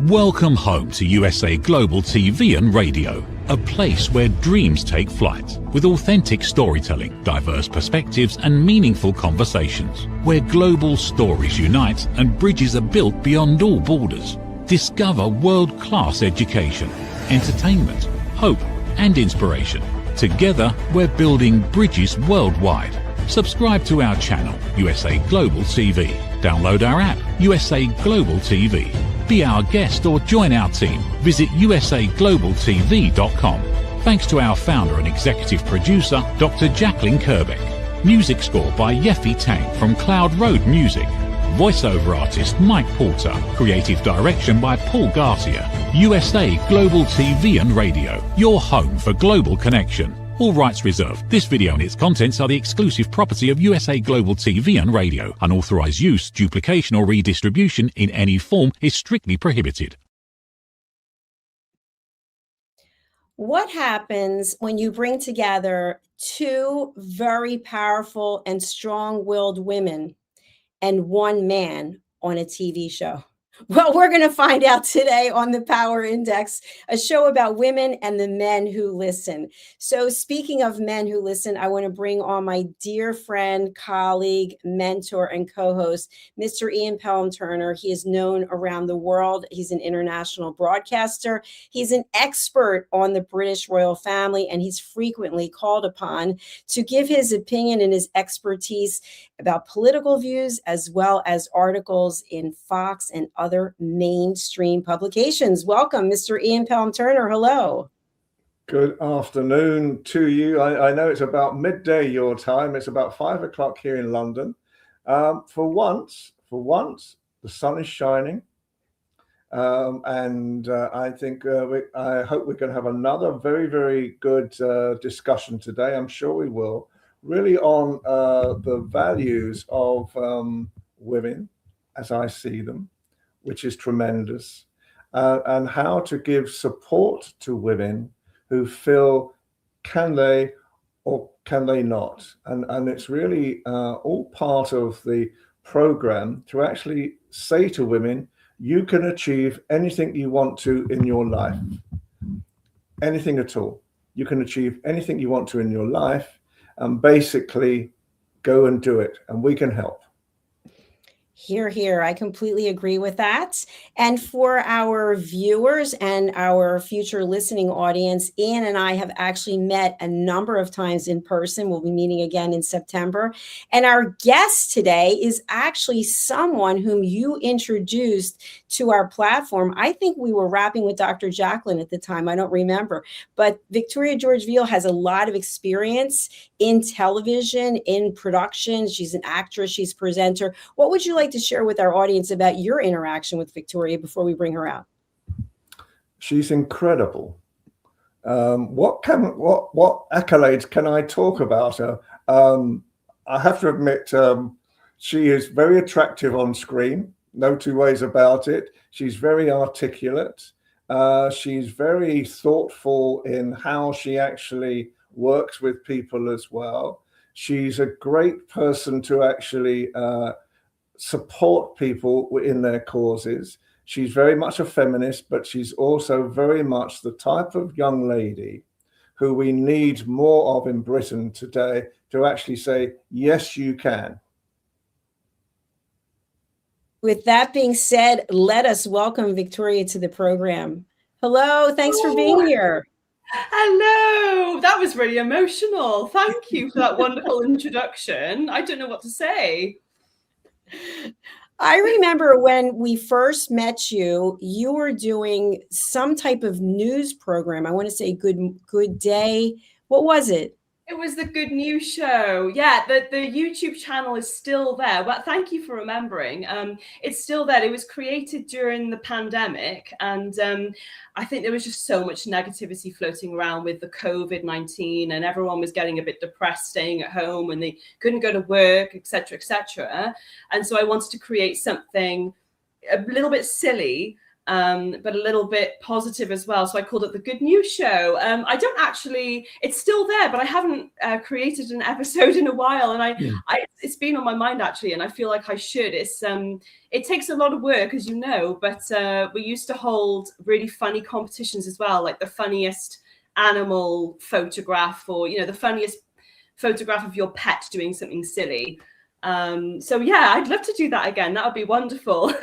Welcome home to USA Global TV and Radio, a place where dreams take flight, with authentic storytelling, diverse perspectives and meaningful conversations, where global stories unite and bridges are built beyond all borders. Discover world-class education, entertainment, hope and inspiration. Together, we're building bridges worldwide. Subscribe to our channel, USA Global TV. Download our app, USA Global TV. Be our guest or join our team. Visit usaglobaltv.com. Thanks to our founder and executive producer, Dr. Jacalyn Kerbeck. Music score by Yeffy Tang from Cloud Road Music. Voiceover artist Mike Porter. Creative direction by Paul Garcia. USA Global TV and Radio. Your home for global connection. All rights reserved. This video and its contents are the exclusive property of USA Global TV and Radio. Unauthorized use, duplication or redistribution in any form is strictly prohibited. What happens when you bring together two very powerful and strong-willed women and one man on a TV show? Well, we're going to find out today on the Power Index, a show about women and the men who listen. So speaking of men who listen, I want to bring on my dear friend, colleague, mentor, and co-host, Mr. Ian Pelham Turner. He is known around the world. He's an international broadcaster. He's an expert on the British royal family, and he's frequently called upon to give his opinion and his expertise about political views, as well as articles in Fox and other mainstream publications. Welcome, Mr. Ian Pelham Turner. Hello. Good afternoon to you. I know it's about midday your time. It's about 5 o'clock here in London. For once, the sun is shining. I think I hope we're going to have another very, very good discussion today. I'm sure we will. Really on the values of women as I see them, which is tremendous, and how to give support to women who feel can they or can they not. And it's really all part of the program to actually say to women, you can achieve anything you want to in your life, anything at all. You can achieve anything you want to in your life. And basically go and do it, and we can help. Hear, hear. I completely agree with that. And for our viewers and our future listening audience, Ian and I have actually met a number of times in person. We'll be meeting again in September. And our guest today is actually someone whom you introduced to our platform. I think we were rapping with Dr. Jacalyn at the time. I don't remember. But Victoria George-Veale has a lot of experience in television, in production. She's an actress. She's a presenter. What would you like to share with our audience about your interaction with Victoria before we bring her out? She's incredible. What accolades can I talk about her? I have to admit, she is very attractive on screen. No two ways about it. She's very articulate. She's very thoughtful in how she actually works with people as well. She's a great person to actually support people in their causes. She's very much a feminist, but she's also very much the type of young lady who we need more of in Britain today to actually say, yes, you can. With that being said, let us welcome Victoria to the program. Hello, thanks for being here. Hello, that was really emotional. Thank you for that wonderful introduction. I don't know what to say. I remember when we first met you, you were doing some type of news program. I want to say Good Day. What was it? It was the Good News Show. Yeah, the YouTube channel is still there. But thank you for remembering. It's still there. It was created during the pandemic. And I think there was just so much negativity floating around with the COVID-19, and everyone was getting a bit depressed, staying at home, and they couldn't go to work, etc., etc. And so I wanted to create something a little bit silly but a little bit positive as well. So I called it the Good News Show. I don't actually, it's still there, but I haven't created an episode in a while. And it's been on my mind actually, and I feel like I should. It takes a lot of work, as you know, but we used to hold really funny competitions as well, like the funniest animal photograph, or, you know, the funniest photograph of your pet doing something silly. So yeah, I'd love to do that again. That would be wonderful.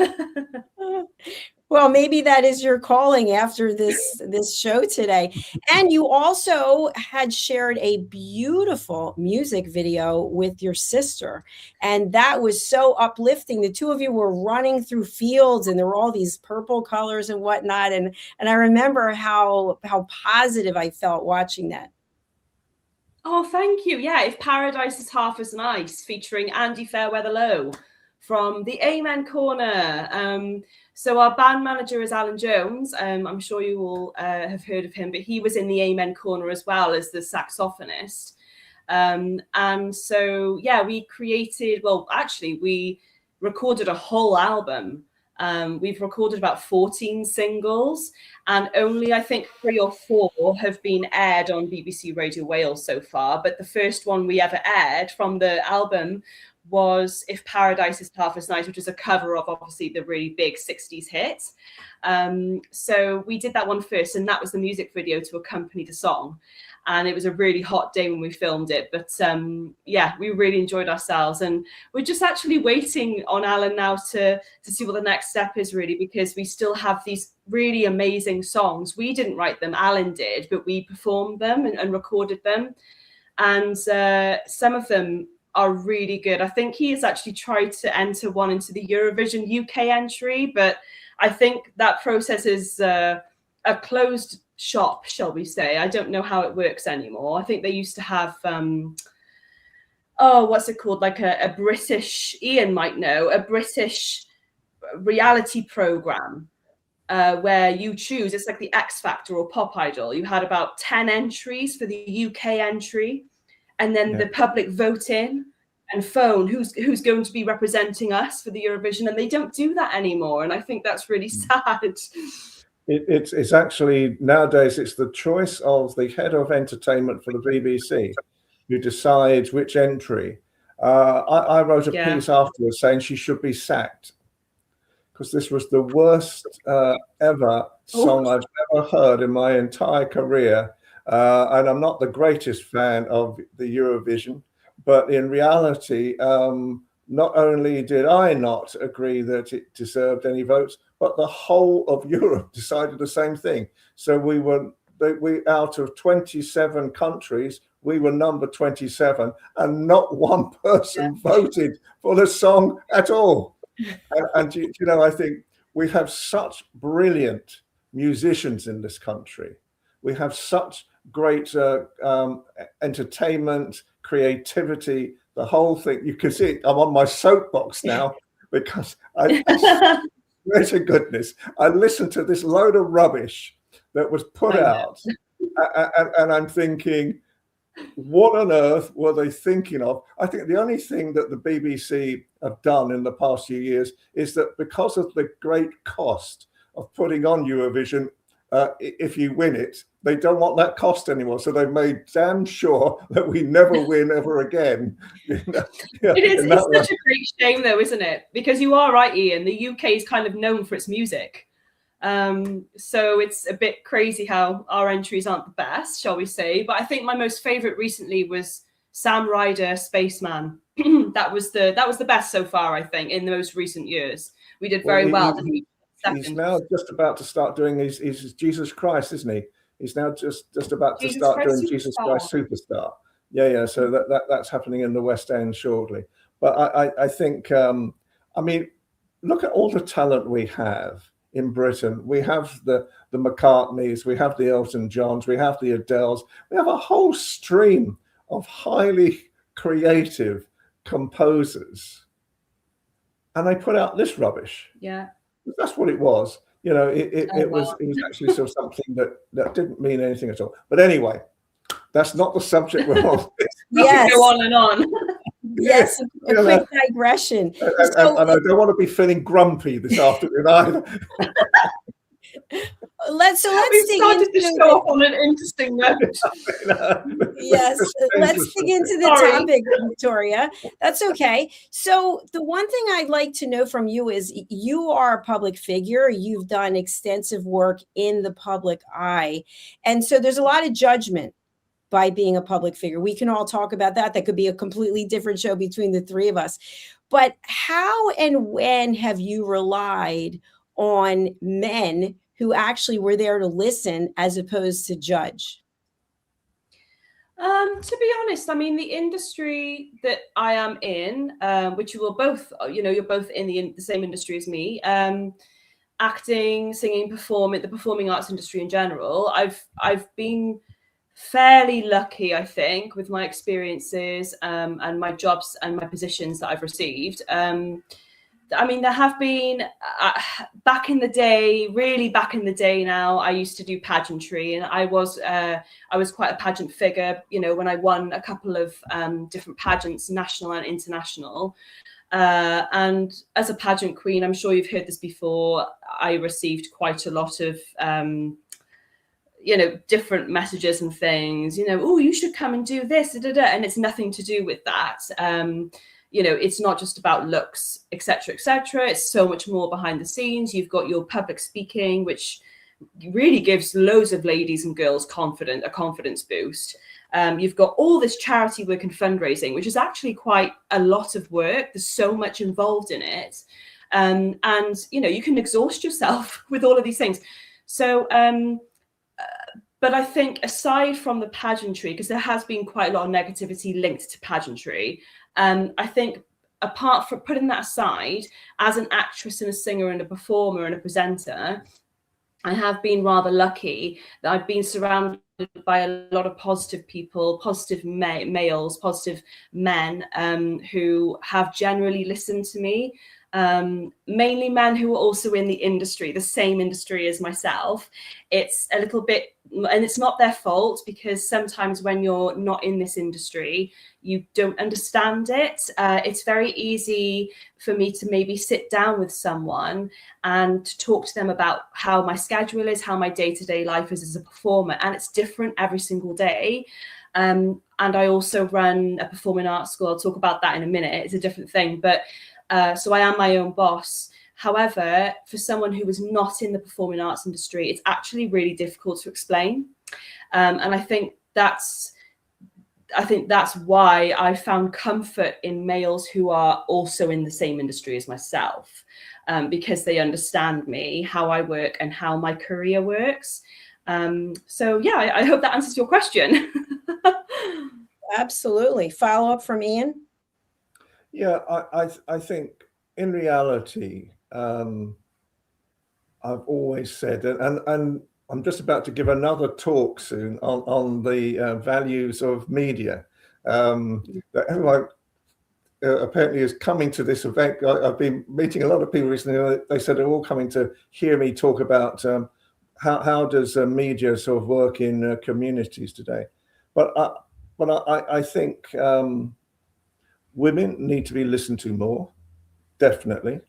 Well, maybe that is your calling after this show today. And you also had shared a beautiful music video with your sister, and that was so uplifting. The two of you were running through fields, and there were all these purple colors and whatnot. And I remember how positive I felt watching that. Oh, thank you. Yeah, If Paradise is Half as Nice, featuring Andy Fairweather-Low from the Amen Corner. So our band manager is Alan Jones. I'm sure you all have heard of him, but he was in the Amen Corner as well as the saxophonist. And so, yeah, we recorded a whole album. We've recorded about 14 singles, and only I think 3 or 4 have been aired on BBC Radio Wales so far. But the first one we ever aired from the album was If Paradise is Half as Nice, which is a cover of obviously the really big 60s hit. So we did that one first, and that was the music video to accompany the song. And it was a really hot day when we filmed it. But yeah, we really enjoyed ourselves. And we're just actually waiting on Alan now to see what the next step is, really, because we still have these really amazing songs. We didn't write them, Alan did, but we performed them and recorded them. And some of them are really good. I think he has actually tried to enter one into the Eurovision UK entry, but I think that process is a closed shop, shall we say. I don't know how it works anymore. I think they used to have what's it called, like a British, Ian might know, a British reality program where you choose, it's like the X Factor or Pop Idol. You had about 10 entries for the UK entry, and then the public vote in and phone who's going to be representing us for the Eurovision, and they don't do that anymore, and I think that's really sad. It's actually, nowadays, it's the choice of the head of entertainment for the BBC who decides which entry. I wrote a piece afterwards saying she should be sacked, because this was the worst ever song I've ever heard in my entire career. And I'm not the greatest fan of the Eurovision, but in reality, not only did I not agree that it deserved any votes, but the whole of Europe decided the same thing. So we out of 27 countries, we were number 27, and not one person voted for the song at all. And you know, I think we have such brilliant musicians in this country. We have such great entertainment, creativity, the whole thing. You can see I'm on my soapbox now, because I swear to goodness, I listened to this load of rubbish that was put out, and I'm thinking, what on earth were they thinking of? I think the only thing that the BBC have done in the past few years is that, because of the great cost of putting on Eurovision, if you win it, they don't want that cost anymore. So they've made damn sure that we never win ever again. It's such a great shame, though, isn't it? Because you are right, Ian. The UK is kind of known for its music. So it's a bit crazy how our entries aren't the best, shall we say. But I think my most favourite recently was Sam Ryder, Spaceman. that was the best so far, I think, in the most recent years. We did very well. He's now just about to start doing his Jesus Christ, isn't he? He's now just about to start doing Jesus Christ Superstar. Yeah. So that's happening in the West End shortly. But I think, I mean, look at all the talent we have in Britain. We have the McCartneys, we have the Elton Johns, we have the Adeles. We have a whole stream of highly creative composers, and they put out this rubbish. Yeah. That's what it was. You know, it was actually sort of something that didn't mean anything at all. But anyway, that's not the subject we're on. Yes. Go on and on. Yes, a quick digression. And I don't want to be feeling grumpy this afternoon either. Let's We've dig started to into show up on an interesting note. yes, let's dig into the Sorry. topic, Victoria. That's okay. So the one thing I'd like to know from you is you are a public figure. You've done extensive work in the public eye. And so there's a lot of judgment by being a public figure. We can all talk about that. That could be a completely different show between the three of us. But how and when have you relied on men who actually were there to listen as opposed to judge? To be honest, I mean, the industry that I am in, which you will both, you're both in the same industry as me, acting, singing, performing, the performing arts industry in general, I've been fairly lucky, I think, with my experiences and my jobs and my positions that I've received. I mean, there have been back in the day, really back in the day now, I used to do pageantry, and I was quite a pageant figure, when I won a couple of different pageants, national and international. And as a pageant queen, I'm sure you've heard this before, I received quite a lot of different messages and things, oh, you should come and do this, and it's nothing to do with that. It's not just about looks, etc., etc. It's so much more behind the scenes. You've got your public speaking, which really gives loads of ladies and girls a confidence boost. You've got all this charity work and fundraising, which is actually quite a lot of work. There's so much involved in it. And you can exhaust yourself with all of these things. So, but I think aside from the pageantry, because there has been quite a lot of negativity linked to pageantry, I think apart from putting that aside, as an actress and a singer and a performer and a presenter, I have been rather lucky that I've been surrounded by a lot of positive people, positive males, positive men who have generally listened to me. Mainly men who are also in the industry, the same industry as myself. It's a little bit, and it's not their fault, because sometimes when you're not in this industry, you don't understand it. It's very easy for me to maybe sit down with someone and talk to them about how my schedule is, how my day-to-day life is as a performer, and it's different every single day. And I also run a performing arts school. I'll talk about that in a minute. It's a different thing, but so I am my own boss. However, for someone who is not in the performing arts industry, it's actually really difficult to explain. And I think that's why I found comfort in males who are also in the same industry as myself, because they understand me, how I work and how my career works. So yeah, I hope that answers your question. Absolutely. Follow up from Ian? Yeah, I think in reality, I've always said, and I'm just about to give another talk soon on the values of media. That everyone apparently is coming to this event. I've been meeting a lot of people recently. They said they're all coming to hear me talk about how does media sort of work in communities today. But I think women need to be listened to more, definitely.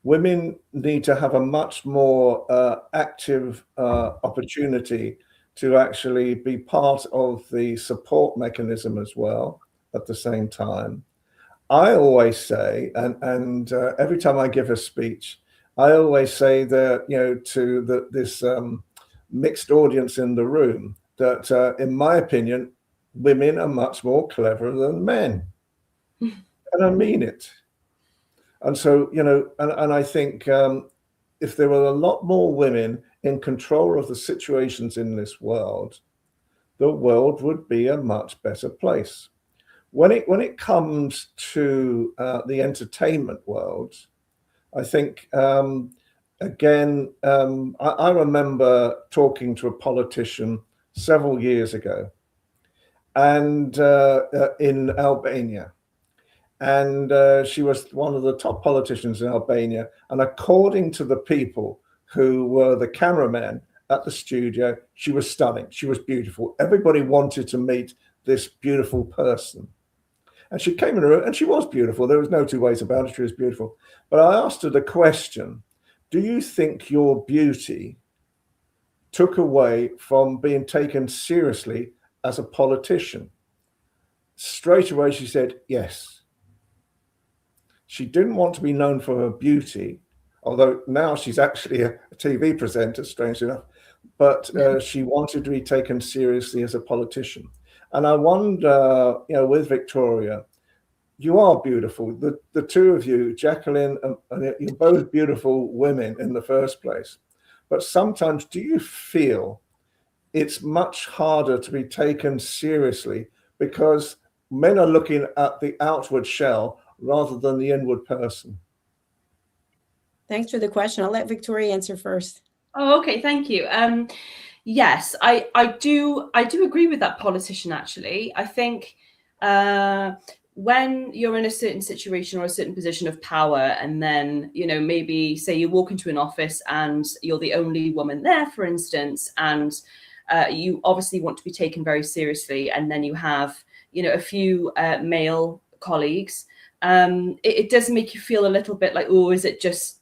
Women need to have a much more active opportunity to actually be part of the support mechanism as well at the same time. I always say, and every time I give a speech, I always say that, to this mixed audience in the room, that in my opinion, women are much more clever than men. And I mean it. And so, and I think if there were a lot more women in control of the situations in this world, the world would be a much better place. When it comes to the entertainment world, I think, again, I remember talking to a politician several years ago, and in Albania. And she was one of the top politicians in Albania. And according to the people who were the cameramen at the studio, she was stunning. She was beautiful. Everybody wanted to meet this beautiful person. And she came in the room and she was beautiful. There was no two ways about it. She was beautiful. But I asked her the question, do you think your beauty took away from being taken seriously as a politician? Straight away, she said yes. She didn't want to be known for her beauty, although now she's actually a TV presenter, strangely enough, but she wanted to be taken seriously as a politician. And I wonder, with Victoria, you are beautiful. The two of you, Jacalyn, and you're both beautiful women in the first place. But sometimes, do you feel it's much harder to be taken seriously because men are looking at the outward shell rather than the inward person? Thanks for the question. I'll let Victoria answer first. Oh, okay. Thank you. Yes, I do agree with that politician, actually. I think when you're in a certain situation or a certain position of power, and then, maybe say you walk into an office and you're the only woman there, for instance, and you obviously want to be taken very seriously, and then you have, a few male colleagues, it does make you feel a little bit like, oh, is it just,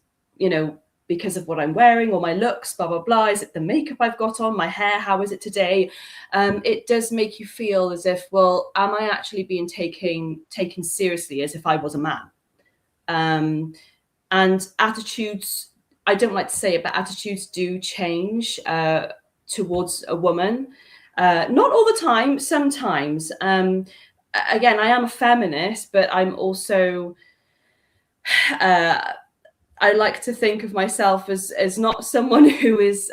because of what I'm wearing or my looks, blah, blah, blah. Is it the makeup I've got on, my hair? How is it today? It does make you feel as if, well, am I actually being taken seriously as if I was a man? And attitudes, I don't like to say it, but attitudes do change towards a woman. Not all the time, sometimes. Again, I am a feminist, but I'm also... I like to think of myself as not someone who is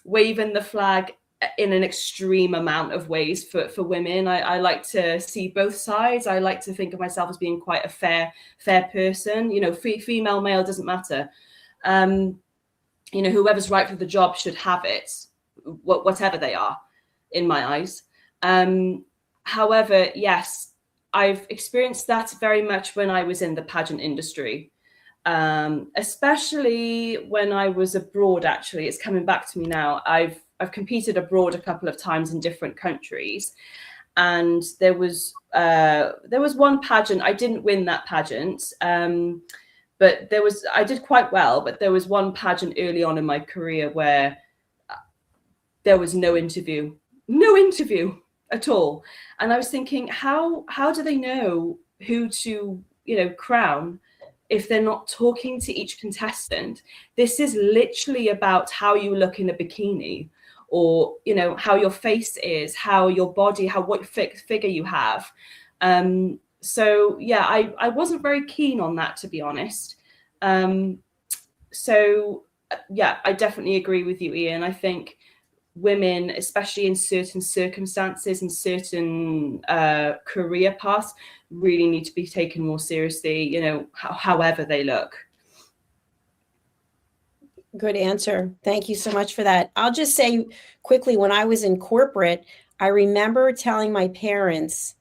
waving the flag in an extreme amount of ways for women. I like to see both sides. I like to think of myself as being quite a fair person. Female, male, doesn't matter. Whoever's right for the job should have it, whatever they are, in my eyes. However, yes, I've experienced that very much when I was in the pageant industry. Especially when I was abroad. Actually, it's coming back to me now. I've competed abroad a couple of times in different countries, and there was one pageant. I didn't win that pageant, but I did quite well. But there was one pageant early on in my career where there was no interview at all, and I was thinking, how do they know who to crown if they're not talking to each contestant? This is literally about how you look in a bikini, or how your face is, how your body, what figure you have. So yeah, I wasn't very keen on that, to be honest. So yeah, I definitely agree with you, Ian. I think women, especially in certain circumstances and certain career paths, really need to be taken more seriously, however they look. Good answer. Thank you so much for that. I'll just say quickly, when I was in corporate, I remember telling my parents,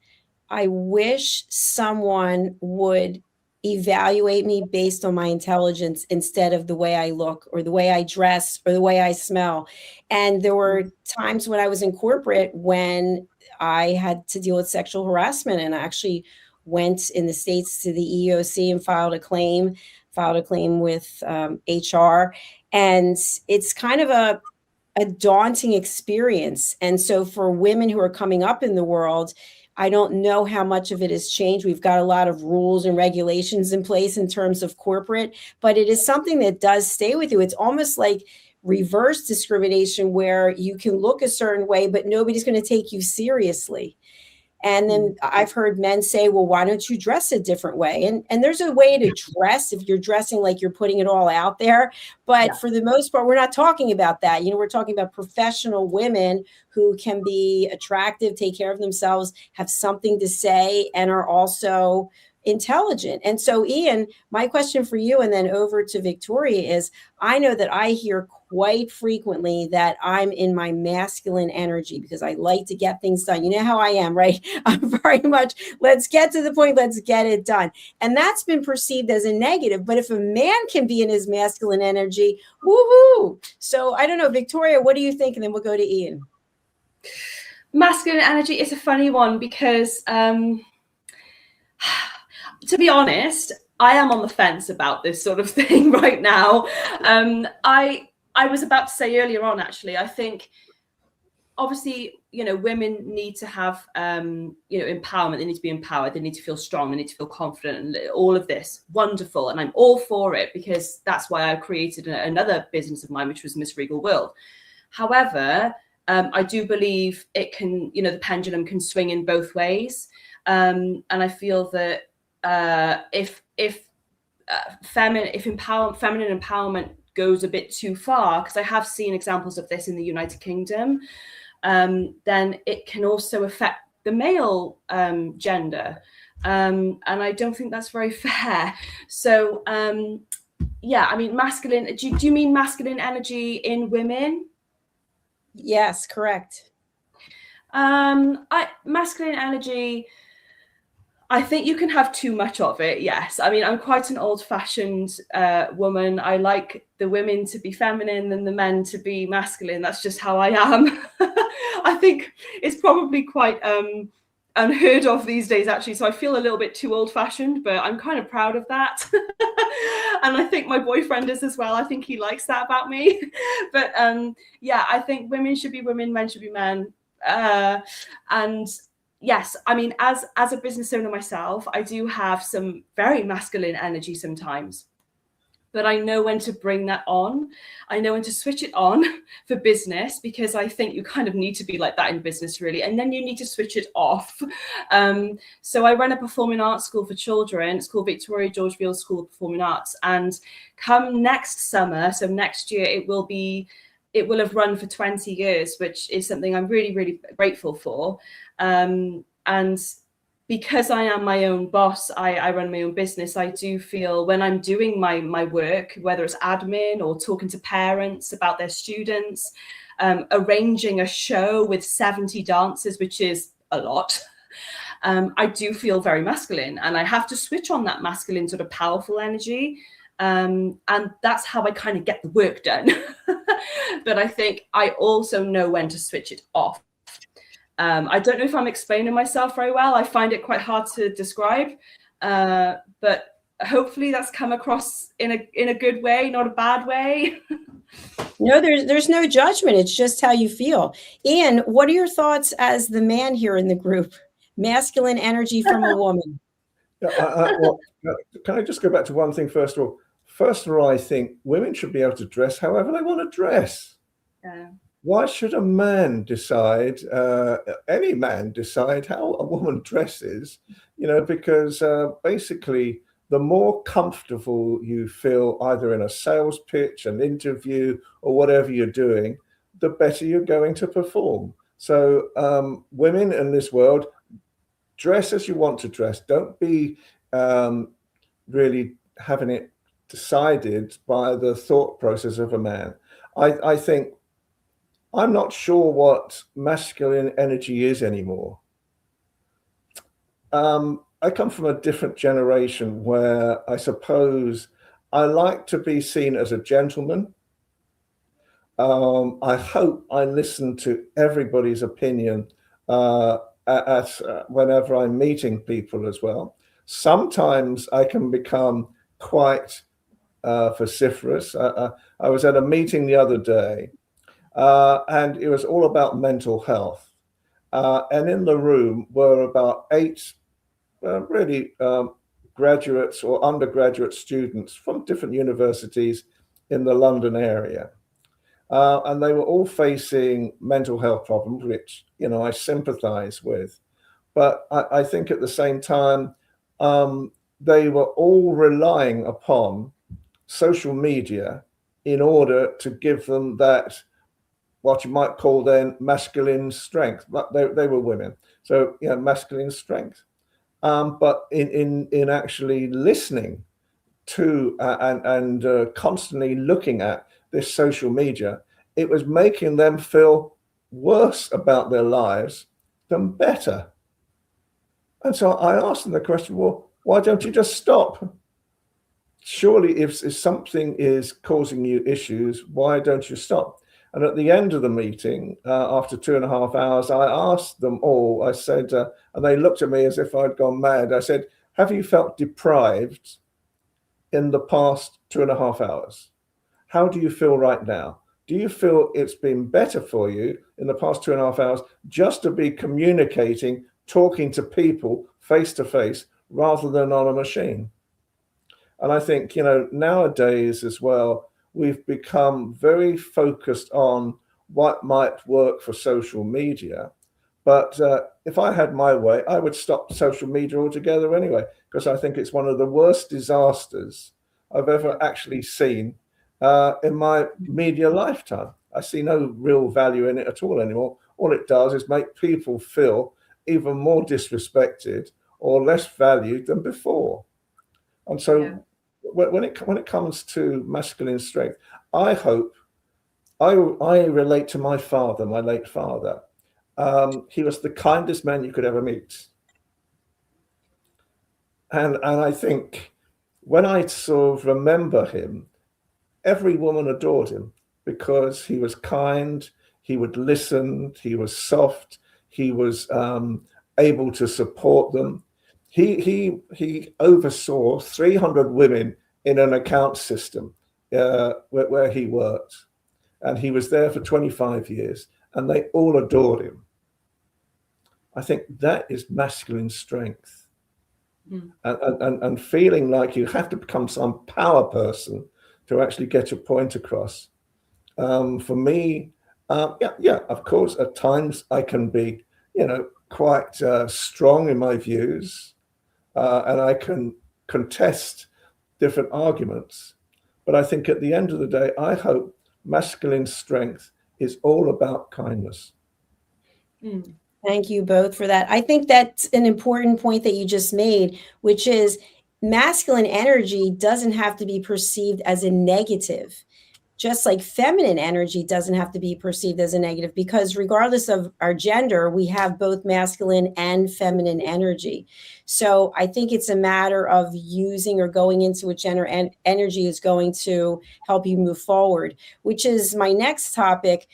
I wish someone would evaluate me based on my intelligence instead of the way I look or the way I dress or the way I smell. And there were times when I was in corporate when I had to deal with sexual harassment, and I actually went in the States to the EEOC and filed a claim with HR. And it's kind of a daunting experience. And so for women who are coming up in the world, I don't know how much of it has changed. We've got a lot of rules and regulations in place in terms of corporate, but it is something that does stay with you. It's almost like reverse discrimination, where you can look a certain way, but nobody's going to take you seriously. And then I've heard men say, well, why don't you dress a different way? And there's a way to dress if you're dressing like you're putting it all out there. But for the most part, we're not talking about that. We're talking about professional women who can be attractive, take care of themselves, have something to say, and are also intelligent. And so, Ian, my question for you, and then over to Victoria, is I know that I hear quite frequently that I'm in my masculine energy because I like to get things done. You know how I am, right? I'm very much, let's get to the point, let's get it done. And that's been perceived as a negative. But if a man can be in his masculine energy, woohoo. So I don't know, Victoria, what do you think? And then we'll go to Ian. Masculine energy is a funny one because to be honest, I am on the fence about this sort of thing right now. I was about to say earlier on, actually, I think obviously, women need to have, empowerment. They need to be empowered. They need to feel strong. They need to feel confident, and all of this. Wonderful. And I'm all for it, because that's why I created another business of mine, which was Miss Regal World. However, I do believe it can, the pendulum can swing in both ways. And I feel that if feminine empowerment goes a bit too far, because I have seen examples of this in the United Kingdom, then it can also affect the male gender. And I don't think that's very fair. So, masculine, do you mean masculine energy in women? Yes, correct. Masculine energy, I think you can have too much of it, yes. I mean, I'm quite an old-fashioned woman. I like the women to be feminine and the men to be masculine. That's just how I am. I think it's probably quite unheard of these days, actually. So I feel a little bit too old-fashioned, but I'm kind of proud of that. And I think my boyfriend is as well. I think he likes that about me. But I think women should be women, men should be men. And yes, I mean, as a business owner myself, I do have some very masculine energy sometimes, but I know when to bring that on. I know when to switch it on for business, because I think you kind of need to be like that in business, really. And then you need to switch it off. So I run a performing arts school for children. It's called Victoria George-Veale School of Performing Arts. And come next summer, so next year, it will have run for 20 years, which is something I'm really, really grateful for. And because I am my own boss, I run my own business, I do feel when I'm doing my work, whether it's admin or talking to parents about their students, arranging a show with 70 dancers, which is a lot, I do feel very masculine, and I have to switch on that masculine sort of powerful energy. And that's how I kind of get the work done. But I think I also know when to switch it off. I don't know if I'm explaining myself very well. I find it quite hard to describe, but hopefully that's come across in a good way, not a bad way. No, there's no judgment. It's just how you feel. Ian, what are your thoughts as the man here in the group? Masculine energy from a woman. Well, can I just go back to one thing first of all? First of all, I think women should be able to dress however they want to dress. Yeah. Why should a man decide, any man decide how a woman dresses? Because basically, the more comfortable you feel either in a sales pitch, an interview, or whatever you're doing, the better you're going to perform. So women in this world, dress as you want to dress. Don't be really having it decided by the thought process of a man. I think I'm not sure what masculine energy is anymore. I come from a different generation where I suppose I like to be seen as a gentleman. I hope I listen to everybody's opinion whenever I'm meeting people as well. Sometimes I can become quite vociferous. I was at a meeting the other day, and it was all about mental health. And in the room were about 8 graduates or undergraduate students from different universities in the London area. And they were all facing mental health problems, which, I sympathize with. But I think at the same time, they were all relying upon social media in order to give them that, what you might call then masculine strength. But they were women, so masculine strength. But in actually listening to and constantly looking at this social media, it was making them feel worse about their lives than better. And so I asked them the question, well, why don't you just stop? Surely if something is causing you issues, why don't you stop? And at the end of the meeting, after 2.5 hours, I asked them all, I said, and they looked at me as if I'd gone mad. I said, have you felt deprived in the past 2.5 hours? How do you feel right now? Do you feel it's been better for you in the past 2.5 hours just to be communicating, talking to people face to face rather than on a machine? And I think, nowadays as well, we've become very focused on what might work for social media. But if I had my way, I would stop social media altogether anyway, because I think it's one of the worst disasters I've ever actually seen in my media lifetime. I see no real value in it at all anymore. All it does is make people feel even more disrespected or less valued than before. And so when it comes to masculine strength, I hope I relate to my father, my late father. He was the kindest man you could ever meet. And I think when I sort of remember him, every woman adored him because he was kind, he would listen, he was soft, he was able to support them. He oversaw 300 women in an account system where he worked. And he was there for 25 years and they all adored him. I think that is masculine strength. And feeling like you have to become some power person to actually get your point across. For me, of course, at times I can be, quite strong in my views, and I can contest different arguments. But I think at the end of the day, I hope masculine strength is all about kindness. Thank you both for that. I think that's an important point that you just made, which is masculine energy doesn't have to be perceived as a negative, just like feminine energy doesn't have to be perceived as a negative, because regardless of our gender, we have both masculine and feminine energy. So I think it's a matter of using or going into what gender and energy is going to help you move forward, which is my next topic,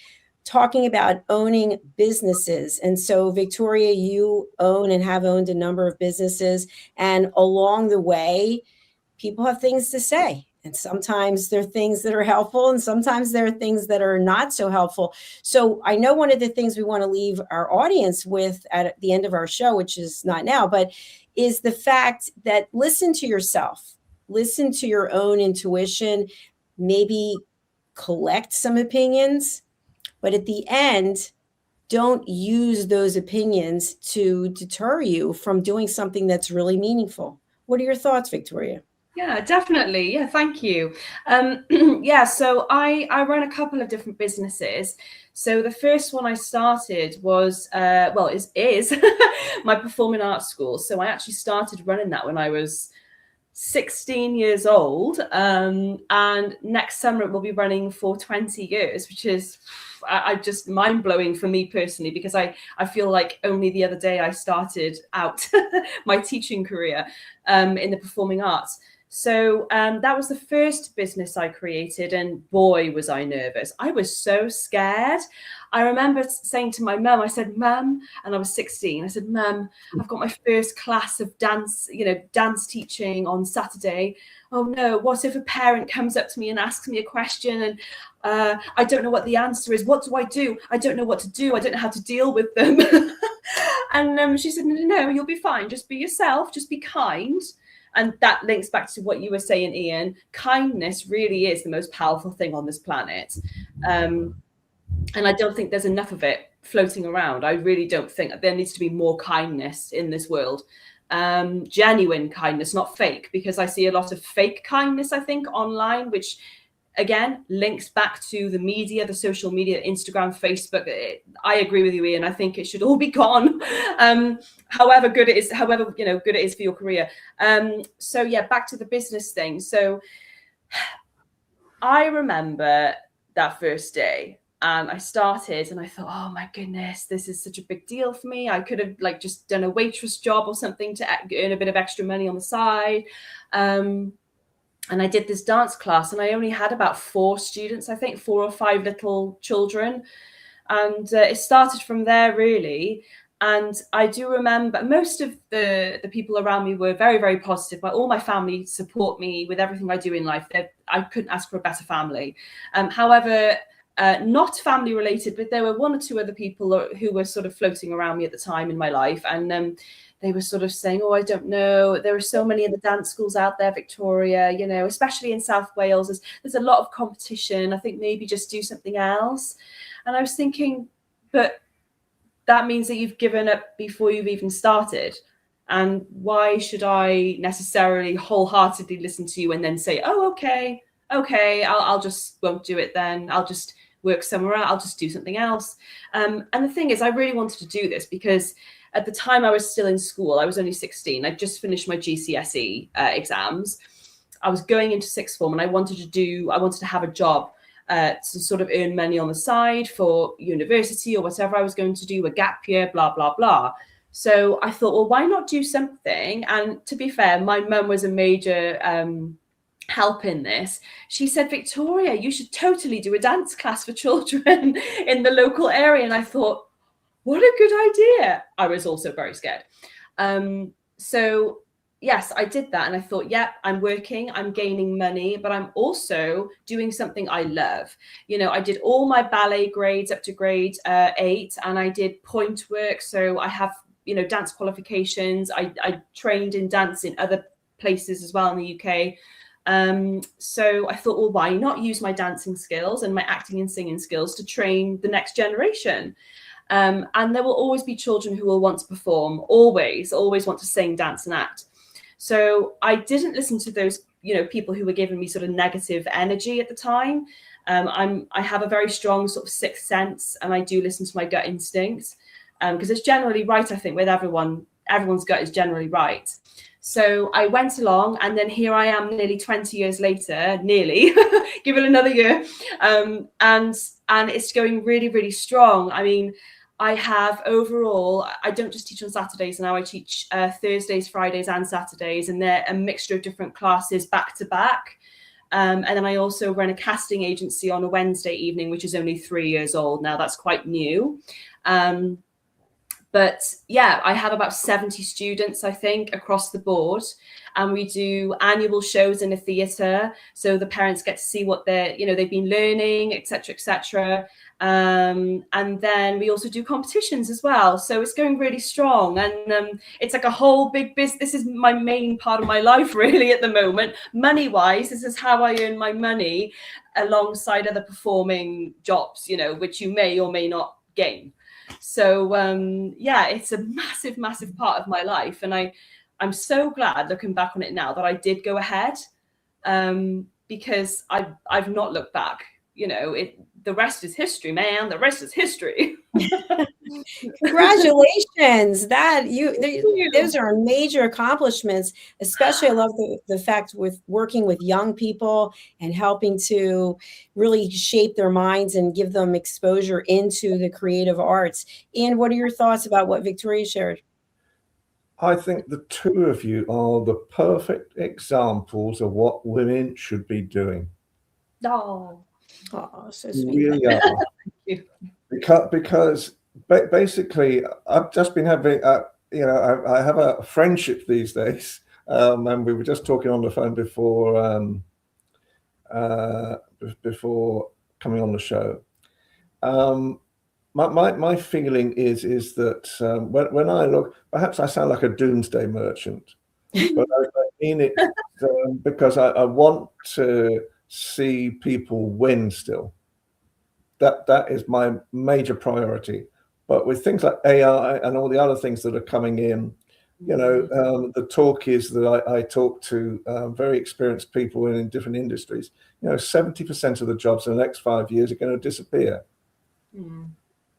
talking about owning businesses. And so, Victoria, you own and have owned a number of businesses. And along the way, people have things to say. And sometimes there are things that are helpful, and sometimes there are things that are not so helpful. So I know one of the things we want to leave our audience with at the end of our show, which is not now, but is the fact that listen to yourself, listen to your own intuition, maybe collect some opinions, but at the end, don't use those opinions to deter you from doing something that's really meaningful. What are your thoughts, Victoria? Yeah, definitely. Yeah, thank you. So I run a couple of different businesses. So the first one I started was, is my performing arts school. So I actually started running that when I was 16 years old. And next summer it will be running for 20 years, which is just mind-blowing for me personally, because I feel like only the other day I started out my teaching career in the performing arts. So that was the first business I created, and boy, was I nervous. I was so scared. I remember saying to my mum, I said, "Mum," and I was 16. I said, "Mum, I've got my first class of dance, dance teaching on Saturday. Oh no, what if a parent comes up to me and asks me a question and I don't know what the answer is? What do I do? I don't know what to do. I don't know how to deal with them." And she said, no, you'll be fine. Just be yourself. Just be kind. And that links back to what you were saying, Ian. Kindness really is the most powerful thing on this planet. And I don't think there's enough of it floating around. I really don't think there needs to be more kindness in this world. Genuine kindness, not fake, because I see a lot of fake kindness, I think, online, which again links back to the media, the social media, Instagram, Facebook. I agree with you, Ian. I think it should all be gone. However good it is for your career. So yeah, back to the business thing. So I remember that first day, and I started and I thought, oh my goodness, this is such a big deal for me. I could have just done a waitress job or something to earn a bit of extra money on the side. And I did this dance class, and I only had about 4 students, I think 4 or 5 little children. And it started from there, really. And I do remember most of the people around me were very, very positive. All my family support me with everything I do in life. I couldn't ask for a better family. However, not family related, but there were one or two other people who were sort of floating around me at the time in my life. And they were sort of saying, oh, I don't know. There are so many of the dance schools out there, Victoria, you know, especially in South Wales. There's a lot of competition. I think maybe just do something else. And I was thinking, but that means that you've given up before you've even started. And why should I necessarily wholeheartedly listen to you and then say, oh, okay, I'll just won't do it then. I'll just work somewhere else. I'll just do something else. And the thing is, I really wanted to do this because at the time I was still in school. I was only 16. I'd just finished my GCSE exams. I was going into sixth form and I wanted to have a job to sort of earn money on the side for university or whatever I was going to do, a gap year, blah, blah, blah. So I thought, well, why not do something? And to be fair, my mum was a major help in this. She said, Victoria, you should totally do a dance class for children in the local area. And I thought, what a good idea. I was also very scared. So yes, I did that. And I thought, yeah, I'm working, I'm gaining money, but I'm also doing something I love. You know, I did all my ballet grades up to grade 8, and I did point work. So I have, you know, dance qualifications. I trained in dance in other places as well in the UK. So I thought, well, why not use my dancing skills and my acting and singing skills to train the next generation? And there will always be children who will want to perform, always want to sing, dance and act. So I didn't listen to those, you know, people who were giving me sort of negative energy at the time. I have a very strong sort of sixth sense, and I do listen to my gut instincts because it's generally right. I think with everyone's gut is generally right. So I went along, and then here I am nearly 20 years later, give it another year. And it's going really, really strong. I mean, I have overall, I don't just teach on Saturdays now, I teach Thursdays, Fridays and Saturdays, and they're a mixture of different classes back to back. And then I also run a casting agency on a Wednesday evening, which is only 3 years old now. That's quite new. But yeah, I have about 70 students, I think, across the board. And we do annual shows in a theatre. So the parents get to see what they've been learning, etc., etc. And then we also do competitions as well. So it's going really strong. And it's like a whole big business. This is my main part of my life, really, at the moment. Money-wise, this is how I earn my money alongside other performing jobs, you know, which you may or may not gain. So yeah, it's a massive, massive part of my life. And I'm so glad looking back on it now that I did go ahead because I've not looked back. You know, the rest is history, man. The rest is history. Congratulations. Those are major accomplishments, especially I love the fact with working with young people and helping to really shape their minds and give them exposure into the creative arts. Ian, what are your thoughts about what Victoria shared? I think the two of you are the perfect examples of what women should be doing. Oh, so sweet. You really are. Thank you. Because basically, I've just been having, I have a friendship these days, and we were just talking on the phone before coming on the show. My feeling is that when I look, perhaps I sound like a doomsday merchant, but I mean it because I want to see people win still. That is my major priority. But with things like AI and all the other things that are coming in, you know, the talk is that I talk to very experienced people in different industries. You know, 70% of the jobs in the next 5 years are going to disappear.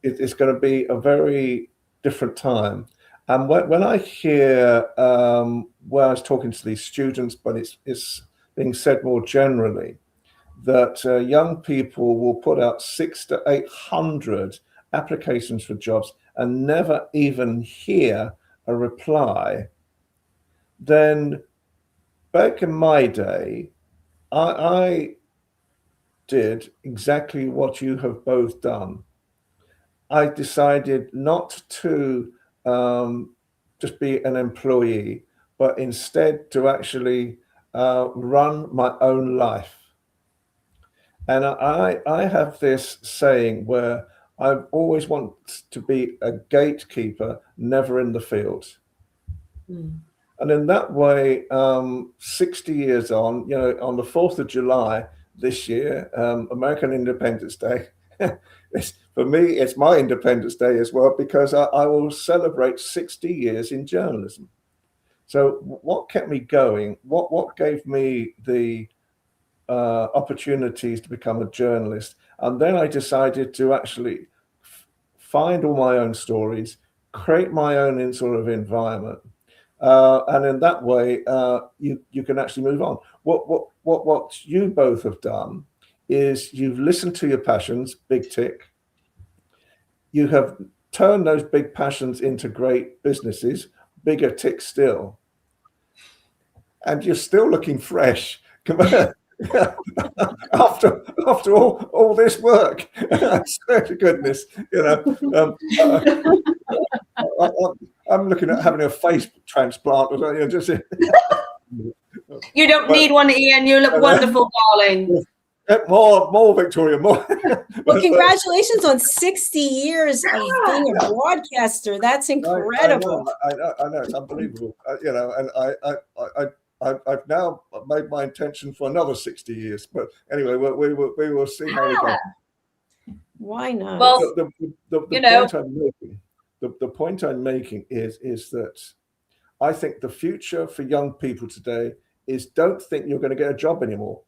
It's going to be a very different time. And when I hear, where I was talking to these students, but it's being said more generally, that young people will put out 600 to 800 applications for jobs and never even hear a reply, then back in my day, I did exactly what you have both done. I decided not to just be an employee, but instead to actually run my own life. And I have this saying where I've always wanted to be a gatekeeper, never in the field. And in that way, 60 years on, on the 4th of July this year, American Independence Day, for me, it's my Independence Day as well, because I will celebrate 60 years in journalism. So what kept me going? What gave me the opportunities to become a journalist? And then I decided to actually find all my own stories, create my own sort of environment. And in that way, you can actually move on. What you both have done is you've listened to your passions, big tick. You have turned those big passions into great businesses, bigger tick still. And you're still looking fresh. Come on. after all this work. I swear to goodness, I'm looking at having a face transplant or something. Just you don't need one, Ian. You look wonderful, darling. More, Victoria, more. Well, congratulations on 60 years of being a broadcaster. That's incredible. I know, it's unbelievable. And I've now made my intention for another 60 years. But anyway, we will see how we go. Why not? Well, the point I'm making is that I think the future for young people today is don't think you're going to get a job anymore.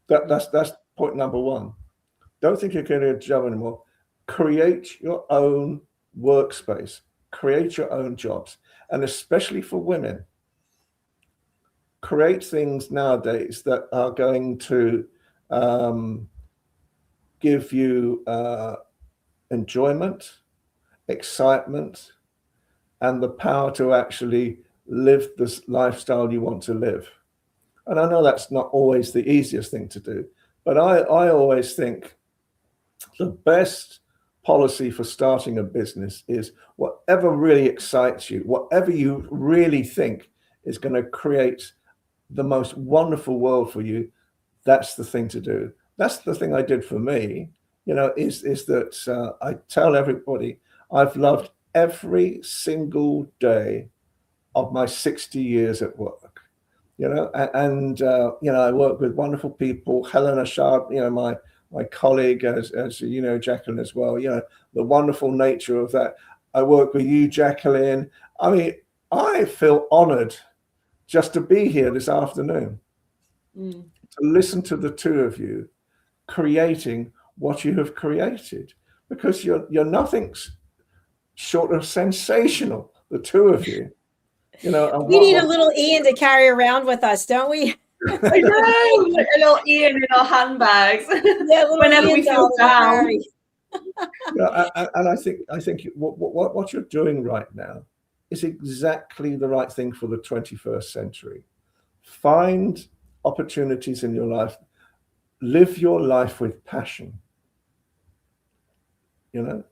That's point number one. Don't think you're going to get a job anymore. Create your own workspace. Create your own jobs. And especially for women, create things nowadays that are going to give you enjoyment, excitement, and the power to actually live this lifestyle you want to live. And I know that's not always the easiest thing to do, but I always think the best policy for starting a business is whatever really excites you, whatever you really think is going to create the most wonderful world for you, that's the thing to do. That's the thing I did for me, is that I tell everybody I've loved every single day of my 60 years at work. I work with wonderful people. Helena Sharp, my colleague, as you know, Jacalyn as well. The wonderful nature of that. I work with you, Jacalyn. I mean, I feel honoured just to be here this afternoon, to listen to the two of you creating what you have created, because you're nothing short of sensational, the two of you. We need a little Ian to carry around with us, don't we? I know, a little Ian in our handbags. Yeah, whenever we feel down. And I think what you're doing right now is exactly the right thing for the 21st century. Find opportunities in your life. Live your life with passion.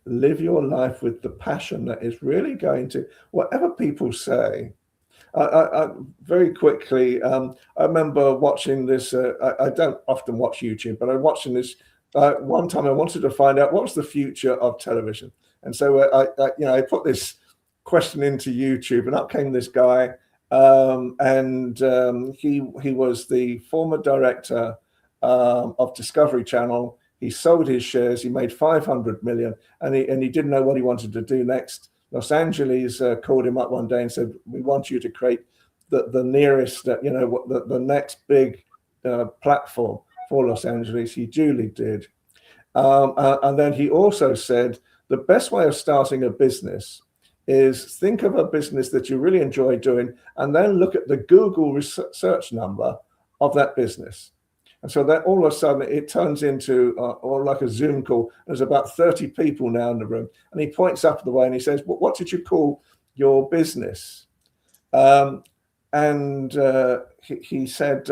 Live your life with the passion that is really going to, whatever people say. I very quickly, I remember watching this. I don't often watch YouTube, but I'm watching this. One time I wanted to find out what's the future of television. And so I put this question into YouTube, and up came this guy. He was the former director of Discovery Channel. He sold his shares. He made 500 million, and he didn't know what he wanted to do next. Los Angeles called him up one day and said, "We want you to create the nearest, the next big platform for Los Angeles." He duly did, and then he also said the best way of starting a business is think of a business that you really enjoy doing, and then look at the Google search number of that business. And so that all of a sudden it turns into, or like a Zoom call, there's about 30 people now in the room. And he points up the way and he says, "What did you call your business?" He said,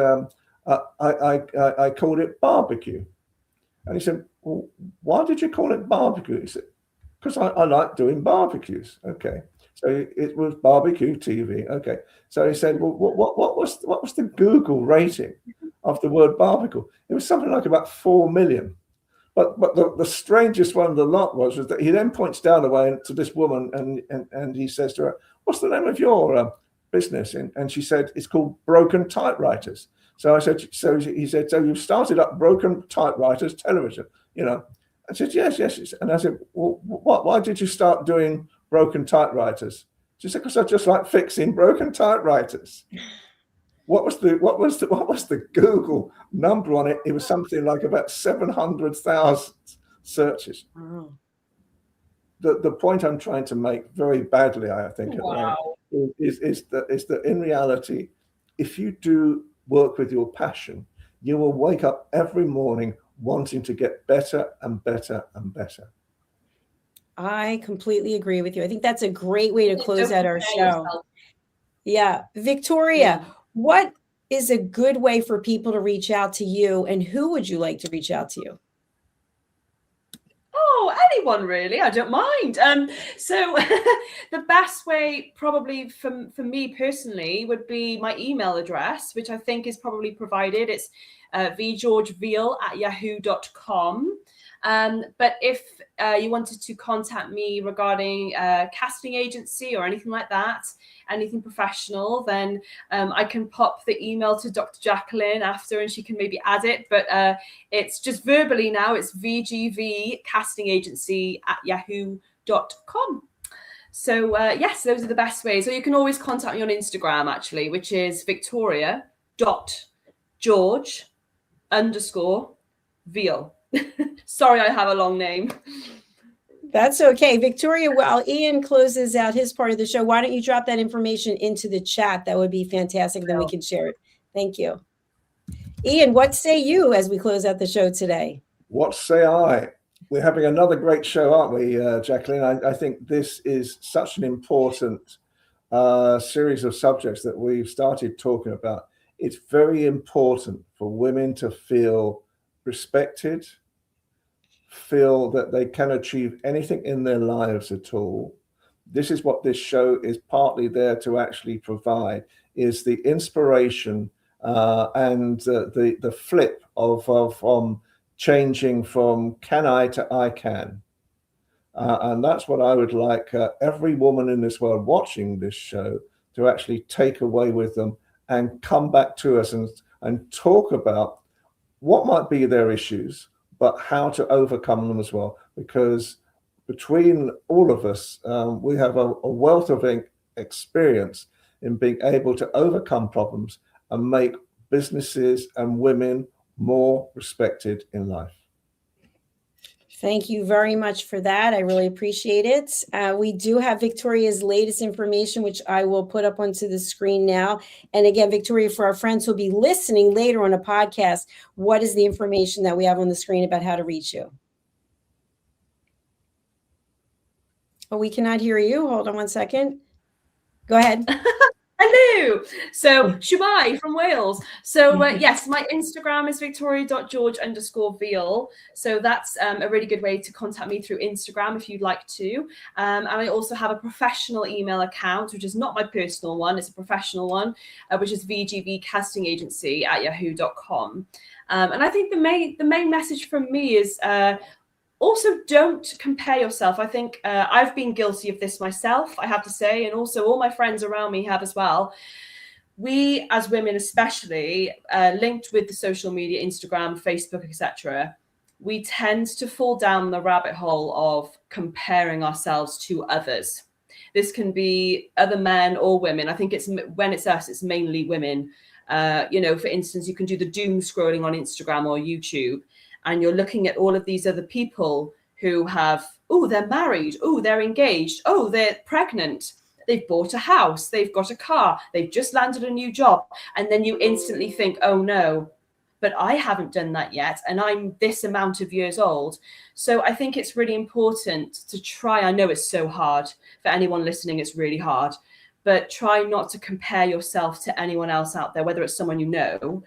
I called it barbecue. And he said, "Well, why did you call it barbecue?" He said, "Because I like doing barbecues." Okay. So it was barbecue TV. Okay. So he said, well, what was the Google rating of the word barbecue? It was something like about 4 million. But the strangest one of the lot was that he then points down the way to this woman and he says to her, what's the name of your business? And she said, it's called Broken Typewriters. So I said, so he said, so you've started up Broken Typewriters Television, you know? I said, yes. And I said, well, why did you start doing broken typewriters? She said, because I just like fixing broken typewriters. What was the Google number on it? It was something like about 700,000 searches. Wow. The point I'm trying to make very badly, I think, is that in reality, if you do work with your passion, you will wake up every morning wanting to get better and better and better. I completely agree with you. I think that's a great way to close out our show. Yeah. Victoria, what is a good way for people to reach out to you, and who would you like to reach out to you? Oh, anyone really, I don't mind. So the best way probably for me personally would be my email address, which I think is probably provided. It's vgeorgeveale@yahoo.com. But if you wanted to contact me regarding casting agency or anything like that, anything professional, then I can pop the email to Dr. Jacalyn after and she can maybe add it. But it's just verbally now, it's vgvcastingagency@yahoo.com. So yes, those are the best ways. Or you can always contact me on Instagram, actually, which is Victoria.George_Veale. Sorry, I have a long name. That's okay. Victoria, while Ian closes out his part of the show, why don't you drop that information into the chat? That would be fantastic. Then we can share it. Thank you. Ian, what say you as we close out the show today? What say I? We're having another great show, aren't we, Jacalyn? I think this is such an important series of subjects that we've started talking about. It's very important for women to feel respected, feel that they can achieve anything in their lives at all. This is what this show is partly there to actually provide, is the inspiration and the flip of changing from can I to I can. And that's what I would like every woman in this world watching this show to actually take away with them and come back to us and talk about what might be their issues, but how to overcome them as well. Because between all of us, we have a wealth of experience in being able to overcome problems and make businesses and women more respected in life. Thank you very much for that. I really appreciate it. We do have Victoria's latest information, which I will put up onto the screen now. And again, Victoria, for our friends who'll be listening later on a podcast, what is the information that we have on the screen about how to reach you? Oh, we cannot hear you. Hold on one second. Go ahead. Hello. So Shumai from Wales. So yes, my Instagram is victoria.george_veale. So that's a really good way to contact me through Instagram if you'd like to. And I also have a professional email account, which is not my personal one. It's a professional one, which is vgvcastingagency@yahoo.com. And I think the main message from me is also, don't compare yourself. I think I've been guilty of this myself, I have to say, and also all my friends around me have as well. We, as women especially, linked with the social media, Instagram, Facebook, etc., we tend to fall down the rabbit hole of comparing ourselves to others. This can be other men or women. I think when it's us, it's mainly women. For instance, you can do the doom scrolling on Instagram or YouTube, and you're looking at all of these other people who have, oh, they're married, oh, they're engaged, oh, they're pregnant, they've bought a house, they've got a car, they've just landed a new job. And then you instantly think, oh no, but I haven't done that yet, and I'm this amount of years old. So I think it's really important to try, I know it's so hard, for anyone listening, it's really hard, but try not to compare yourself to anyone else out there, whether it's someone you know,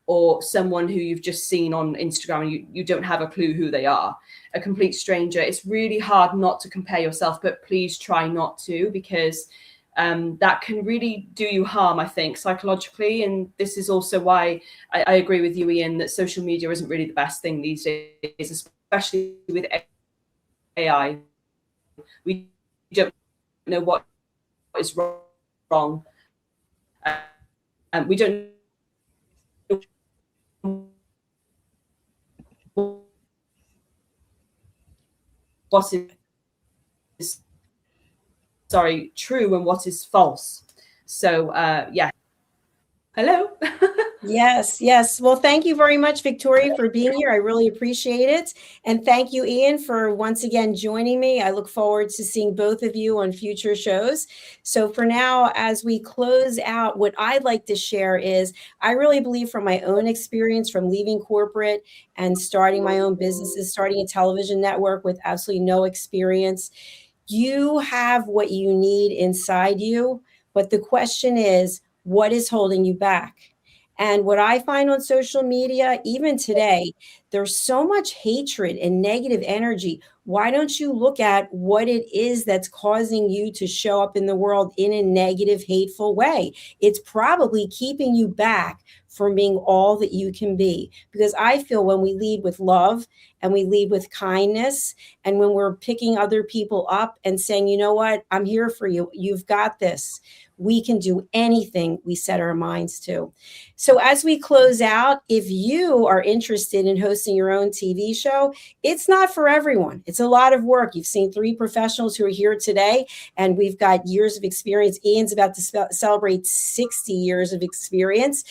or someone who you've just seen on Instagram and you don't have a clue who they are, a complete stranger. It's really hard not to compare yourself, but please try not to, because that can really do you harm, I think, psychologically. And this is also why I agree with you, Ian, that social media isn't really the best thing these days, especially with AI. We don't know what is wrong. And we don't know what is true and what is false. So yeah. Hello. Yes. Well, thank you very much, Victoria, for being here. I really appreciate it. And thank you, Ian, for once again joining me. I look forward to seeing both of you on future shows. So for now, as we close out, what I'd like to share is I really believe from my own experience from leaving corporate and starting my own businesses, starting a television network with absolutely no experience, you have what you need inside you. But the question is, what is holding you back? And what I find on social media, even today, there's so much hatred and negative energy. Why don't you look at what it is that's causing you to show up in the world in a negative, hateful way? It's probably keeping you back from being all that you can be. Because I feel when we lead with love and we lead with kindness, and when we're picking other people up and saying, you know what, I'm here for you, you've got this, we can do anything we set our minds to. So as we close out, if you are interested in hosting your own TV show, it's not for everyone. It's a lot of work. You've seen 3 professionals who are here today, and we've got years of experience. Ian's about to celebrate 60 years of experience.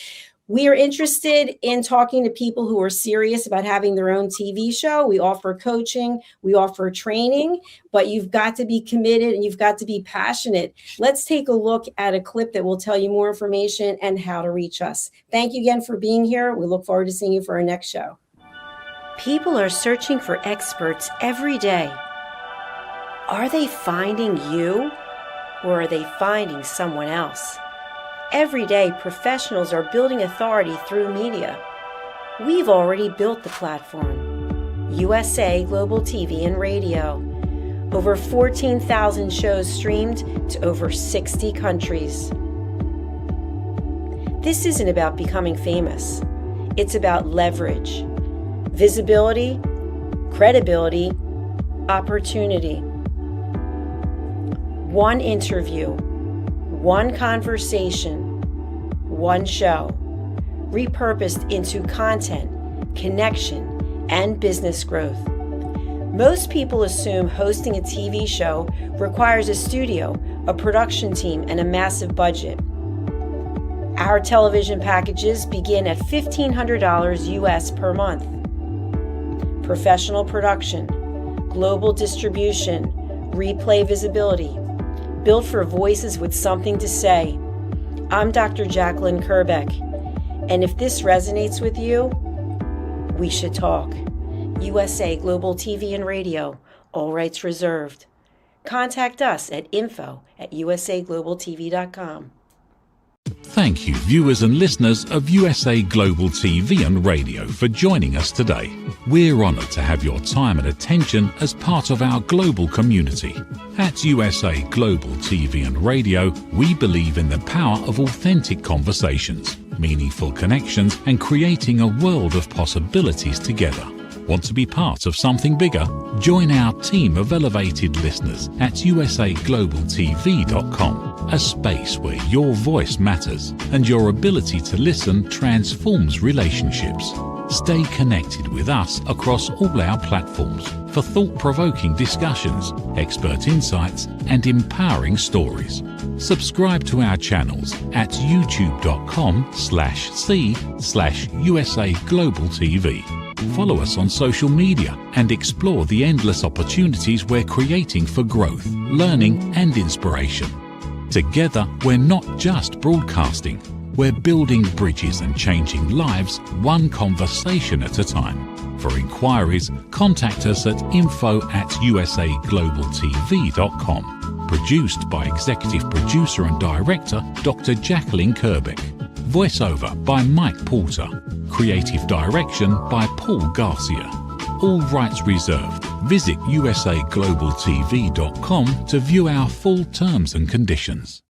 We are interested in talking to people who are serious about having their own TV show. We offer coaching, we offer training, but you've got to be committed and you've got to be passionate. Let's take a look at a clip that will tell you more information and how to reach us. Thank you again for being here. We look forward to seeing you for our next show. People are searching for experts every day. Are they finding you, or are they finding someone else? Every day, professionals are building authority through media. We've already built the platform. USA Global TV and Radio. Over 14,000 shows streamed to over 60 countries. This isn't about becoming famous. It's about leverage, visibility, credibility, opportunity. One interview, one conversation, one show, repurposed into content, connection, and business growth. Most people assume hosting a TV show requires a studio, a production team, and a massive budget. Our television packages begin at $1,500 US per month. Professional production, global distribution, replay visibility, built for voices with something to say. I'm Dr. Jacalyn Kerbeck, and if this resonates with you, we should talk. USA Global TV and Radio, all rights reserved. Contact us at info@usaglobaltv.com. Thank you, viewers and listeners of USA Global TV and Radio, for joining us today. We're honoured to have your time and attention as part of our global community. At USA Global TV and Radio, we believe in the power of authentic conversations, meaningful connections, and creating a world of possibilities together. Want to be part of something bigger? Join our team of elevated listeners at usaglobaltv.com, a space where your voice matters and your ability to listen transforms relationships. Stay connected with us across all our platforms for thought-provoking discussions, expert insights, and empowering stories. Subscribe to our channels at youtube.com/c/USA-Global-TV. Follow us on social media and explore the endless opportunities we're creating for growth, learning, and inspiration. Together, we're not just broadcasting, we're building bridges and changing lives one conversation at a time. For inquiries, contact us at info@usaglobaltv.com. Produced by Executive Producer and Director Dr. Jacalyn Kerbeck. Voiceover by Mike Porter. Creative direction by Paul Garcia. All rights reserved. Visit usaglobaltv.com to view our full terms and conditions.